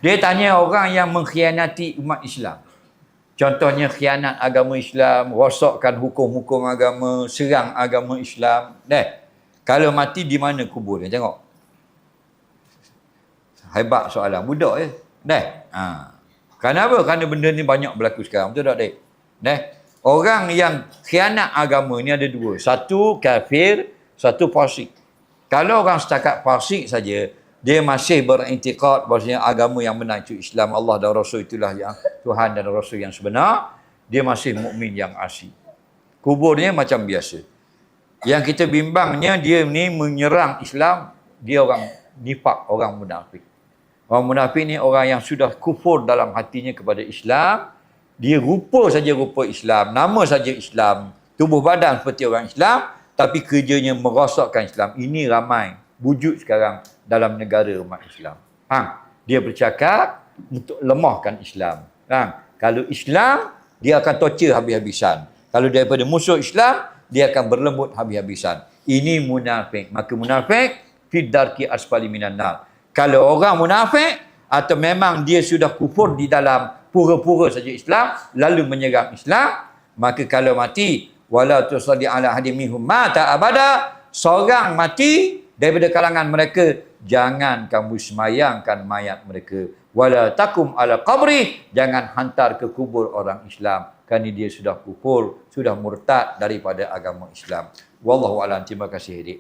Dia tanya orang yang mengkhianati umat Islam. Contohnya khianat agama Islam, rosakkan hukum-hukum agama, serang agama Islam. Kalau mati di mana kubur dia? Tengok. Hebat soalan. Budak je. Kenapa? Kerana benda ni banyak berlaku sekarang. Betul tak, Dek? Orang yang khianat agama ni ada dua. Satu kafir, satu fasik. Kalau orang setakat fasik saja, dia masih berintikad bahawasanya agama yang benar itu Islam, Allah dan Rasul itulah yang Tuhan dan Rasul yang sebenar, dia masih mukmin yang asli. Kuburnya macam biasa. Yang kita bimbangnya, dia ni menyerang Islam, dia orang nifak, orang munafik. Orang munafik ni orang yang sudah kufur dalam hatinya kepada Islam. Dia rupa saja rupa Islam, nama saja Islam, tubuh badan seperti orang Islam, tapi kerjanya merosakkan Islam. Ini ramai wujud sekarang dalam negara umat Islam. Dia bercakap untuk lemahkan Islam. Kalau Islam, dia akan torture habis-habisan. Kalau daripada musuh Islam, dia akan berlembut habis-habisan. Ini munafik. Maka munafik fi darki asfali minan nar. Kalau orang munafik atau memang dia sudah kufur di dalam pura-pura saja Islam, lalu menyerang Islam, maka kalau mati, wala tusalli ala ahadin minhum mata abada, seorang mati daripada kalangan mereka, jangan kamu semayangkan mayat mereka. Wala takum ala qabri, jangan hantar ke kubur orang Islam, kerana dia sudah kufur, sudah murtad daripada agama Islam. Wallahu a'lam. Terima kasih, Adik.